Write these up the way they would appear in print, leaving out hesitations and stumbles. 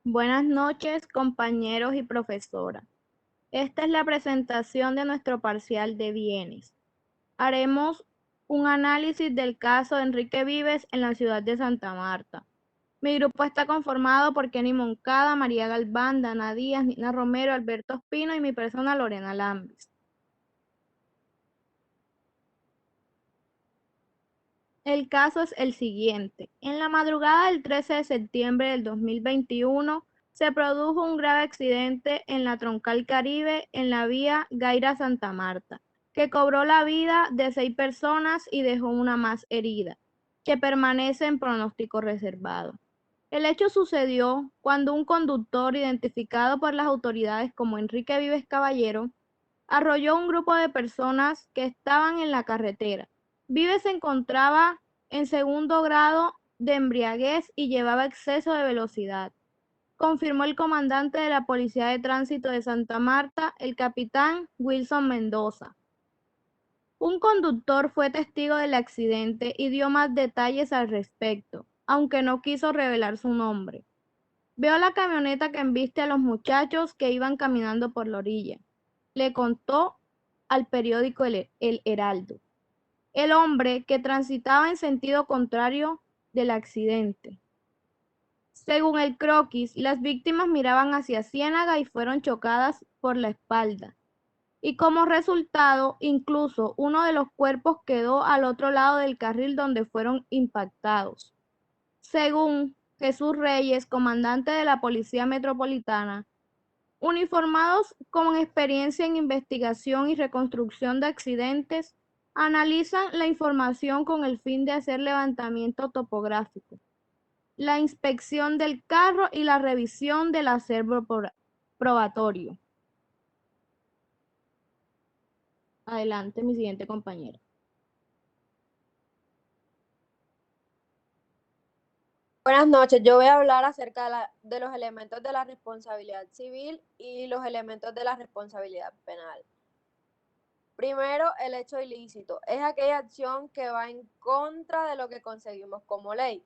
Buenas noches, compañeros y profesora. Esta es la presentación de nuestro parcial de bienes. Haremos un análisis del caso de Enrique Vives en la ciudad de Santa Marta. Mi grupo está conformado por Kenny Moncada, María Galván, Dana Díaz, Nina Romero, Alberto Espino y mi persona Lorena Lambis. El caso es el siguiente. En la madrugada del 13 de septiembre del 2021 se produjo un grave accidente en la Troncal Caribe en la vía Gaira-Santa Marta, que cobró la vida de 6 personas y dejó una más herida, que permanece en pronóstico reservado. El hecho sucedió cuando un conductor identificado por las autoridades como Enrique Vives Caballero arrolló a un grupo de personas que estaban en la carretera. Vives se encontraba en segundo grado de embriaguez y llevaba exceso de velocidad, confirmó el comandante de la Policía de Tránsito de Santa Marta, el capitán Wilson Mendoza. Un conductor fue testigo del accidente y dio más detalles al respecto, aunque no quiso revelar su nombre. Veo la camioneta que embiste a los muchachos que iban caminando por la orilla. Le contó al periódico El Heraldo. El hombre que transitaba en sentido contrario del accidente. Según el croquis, las víctimas miraban hacia Ciénaga y fueron chocadas por la espalda. Y como resultado, incluso uno de los cuerpos quedó al otro lado del carril donde fueron impactados. Según Jesús Reyes, comandante de la Policía Metropolitana, uniformados con experiencia en investigación y reconstrucción de accidentes, analizan la información con el fin de hacer levantamiento topográfico, la inspección del carro y la revisión del acervo probatorio. Adelante, mi siguiente compañero. Buenas noches, yo voy a hablar acerca de los elementos de la responsabilidad civil y los elementos de la responsabilidad penal. Primero, el hecho ilícito es aquella acción que va en contra de lo que conseguimos como ley.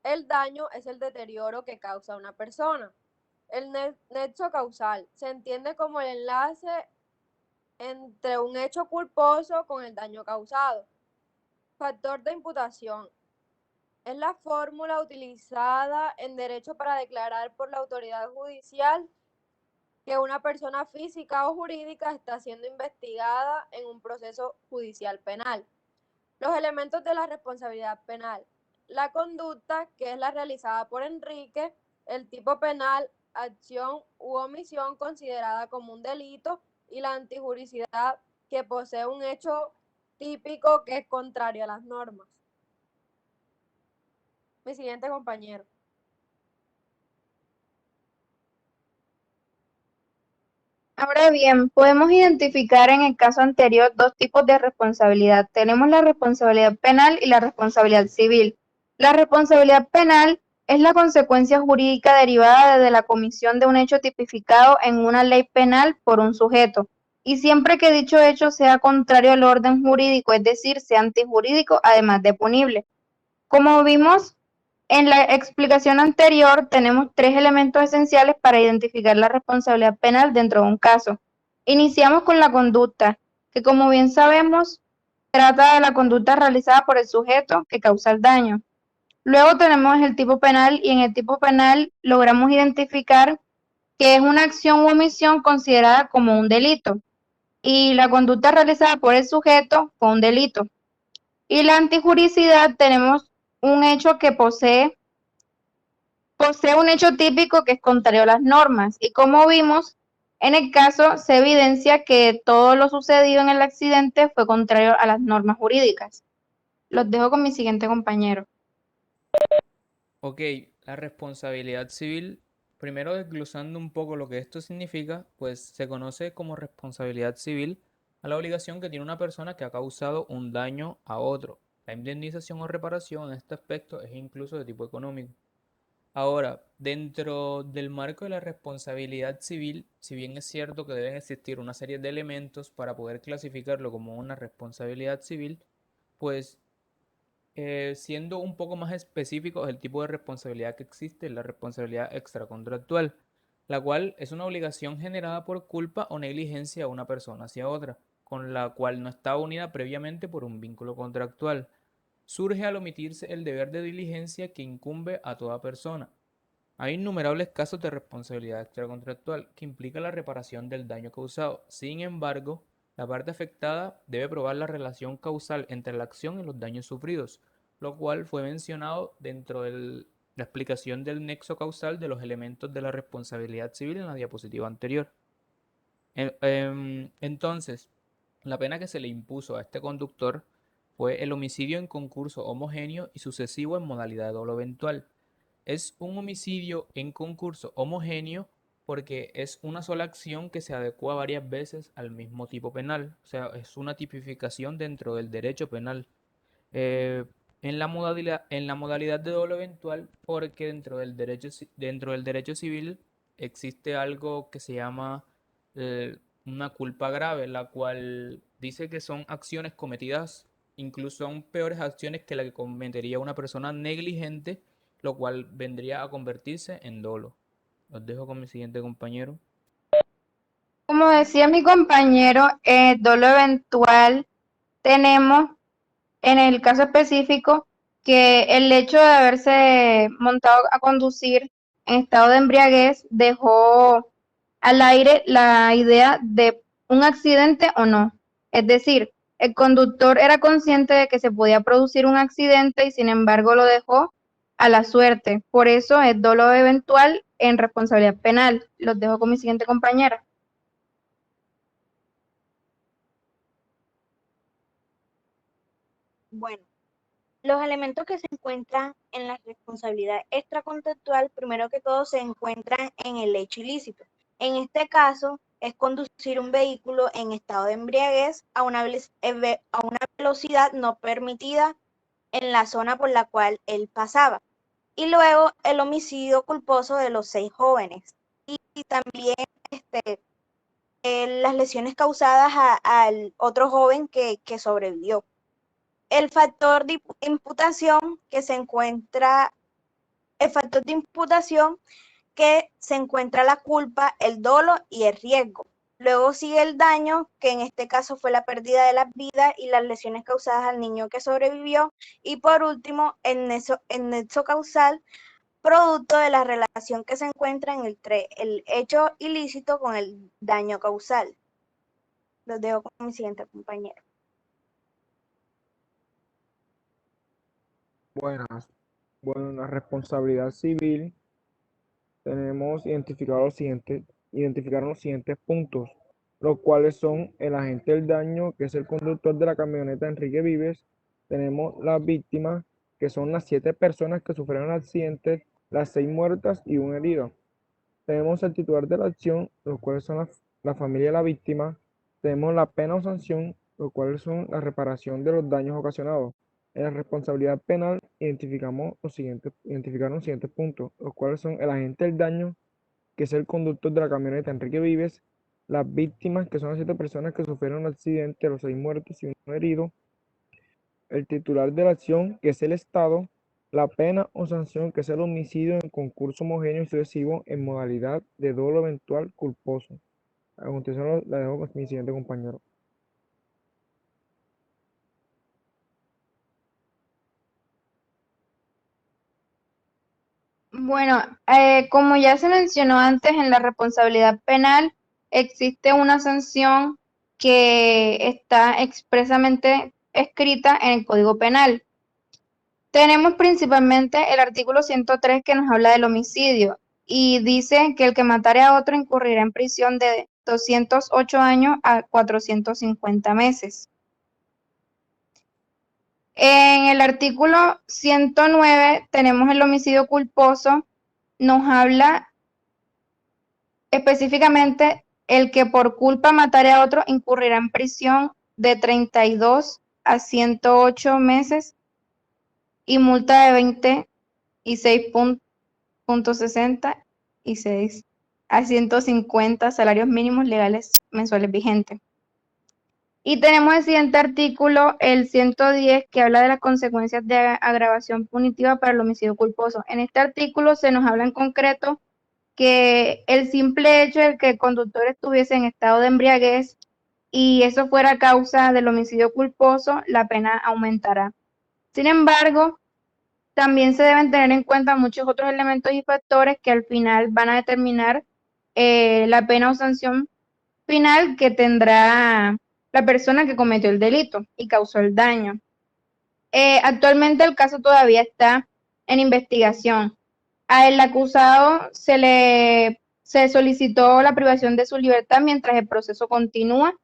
El daño es el deterioro que causa una persona. El nexo causal se entiende como el enlace entre un hecho culposo con el daño causado. Factor de imputación es la fórmula utilizada en derecho para declarar por la autoridad judicial que una persona física o jurídica está siendo investigada en un proceso judicial penal. Los elementos de la responsabilidad penal. La conducta, que es la realizada por Enrique, el tipo penal, acción u omisión considerada como un delito, y la antijuricidad, que posee un hecho típico que es contrario a las normas. Mi siguiente compañero. Ahora bien, podemos identificar en el caso anterior dos tipos de responsabilidad. Tenemos la responsabilidad penal y la responsabilidad civil. La responsabilidad penal es la consecuencia jurídica derivada de la comisión de un hecho tipificado en una ley penal por un sujeto, y siempre que dicho hecho sea contrario al orden jurídico, es decir, sea antijurídico, además de punible. Como vimos en la explicación anterior, tenemos tres elementos esenciales para identificar la responsabilidad penal dentro de un caso. Iniciamos con la conducta, que como bien sabemos, trata de la conducta realizada por el sujeto que causa el daño. Luego tenemos el tipo penal y en el tipo penal logramos identificar que es una acción u omisión considerada como un delito y la conducta realizada por el sujeto fue un delito. Y la antijuricidad tenemos un hecho que posee un hecho típico que es contrario a las normas y como vimos, en el caso se evidencia que todo lo sucedido en el accidente fue contrario a las normas jurídicas. Los dejo con mi siguiente compañero. Ok, la responsabilidad civil, primero desglosando un poco lo que esto significa, pues se conoce como responsabilidad civil a la obligación que tiene una persona que ha causado un daño a otro. La indemnización o reparación en este aspecto es incluso de tipo económico. Ahora, dentro del marco de la responsabilidad civil, si bien es cierto que deben existir una serie de elementos para poder clasificarlo como una responsabilidad civil, pues siendo un poco más específicos, el tipo de responsabilidad que existe es la responsabilidad extracontractual, la cual es una obligación generada por culpa o negligencia de una persona hacia otra, con la cual no está unida previamente por un vínculo contractual. Surge al omitirse el deber de diligencia que incumbe a toda persona. Hay innumerables casos de responsabilidad extracontractual que implica la reparación del daño causado. Sin embargo, la parte afectada debe probar la relación causal entre la acción y los daños sufridos, lo cual fue mencionado dentro de la explicación del nexo causal de los elementos de la responsabilidad civil en la diapositiva anterior. Entonces, la pena que se le impuso a este conductor fue el homicidio en concurso homogéneo y sucesivo en modalidad de dolo eventual. Es un homicidio en concurso homogéneo porque es una sola acción que se adecua varias veces al mismo tipo penal. O sea, es una tipificación dentro del derecho penal. Eh, en la modalidad de dolo eventual, porque dentro del derecho civil existe algo que se llama una culpa grave, la cual dice que son acciones cometidas, incluso son peores acciones que la que cometería una persona negligente, lo cual vendría a convertirse en dolo. Los dejo con mi siguiente compañero. Como decía mi compañero, dolo eventual, tenemos en el caso específico que el hecho de haberse montado a conducir en estado de embriaguez dejó al aire la idea de un accidente o no. Es decir, el conductor era consciente de que se podía producir un accidente y sin embargo lo dejó a la suerte. Por eso es dolo eventual en responsabilidad penal. Los dejo con mi siguiente compañera. Bueno, los elementos que se encuentran en la responsabilidad extracontractual, primero que todo, se encuentran en el hecho ilícito. En este caso, es conducir un vehículo en estado de embriaguez a una velocidad no permitida en la zona por la cual él pasaba. Y luego el homicidio culposo de los 6 jóvenes. Y también las lesiones causadas al otro joven que sobrevivió. El factor de imputación que se encuentra, el factor de imputación que se encuentra la culpa, el dolo y el riesgo. Luego sigue el daño, que en este caso fue la pérdida de las vidas y las lesiones causadas al niño que sobrevivió. Y por último, el nexo causal, producto de la relación que se encuentra entre el hecho ilícito con el daño causal. Los dejo con mi siguiente compañero. Buenas. Bueno, en la responsabilidad civil tenemos identificaron los siguientes puntos, los cuales son el agente del daño, que es el conductor de la camioneta Enrique Vives. Tenemos las víctimas, que son las 7 personas que sufrieron el accidente, las 6 muertas y un herido. Tenemos el titular de la acción, los cuales son la familia de la víctima. Tenemos la pena o sanción, los cuales son la reparación de los daños ocasionados. En la responsabilidad penal identificaron los siguientes puntos, los cuales son el agente del daño, que es el conductor de la camioneta Enrique Vives, las víctimas, que son las 7 personas que sufrieron el accidente, los 6 muertos y un herido, el titular de la acción, que es el Estado, la pena o sanción, que es el homicidio en concurso homogéneo y sucesivo en modalidad de dolo eventual culposo. A continuación la dejo con mi siguiente compañero. Bueno, como ya se mencionó antes, en la responsabilidad penal existe una sanción que está expresamente escrita en el Código Penal. Tenemos principalmente el artículo 103 que nos habla del homicidio y dice que el que matare a otro incurrirá en prisión de 208 años a 450 meses. En el artículo 109 tenemos el homicidio culposo, nos habla específicamente el que por culpa matare a otro incurrirá en prisión de 32 a 108 meses y multa de 26.66 a 150 salarios mínimos legales mensuales vigentes. Y tenemos el siguiente artículo, el 110, que habla de las consecuencias de agravación punitiva para el homicidio culposo. En este artículo se nos habla en concreto que el simple hecho de que el conductor estuviese en estado de embriaguez y eso fuera causa del homicidio culposo, la pena aumentará. Sin embargo, también se deben tener en cuenta muchos otros elementos y factores que al final van a determinar la pena o sanción final que tendrá la persona que cometió el delito y causó el daño. Actualmente el caso todavía está en investigación. Al acusado se solicitó la privación de su libertad mientras el proceso continúa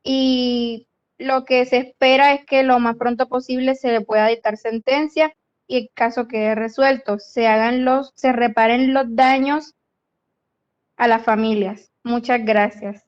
y lo que se espera es que lo más pronto posible se le pueda dictar sentencia y el caso quede resuelto, se reparen los daños a las familias. Muchas gracias.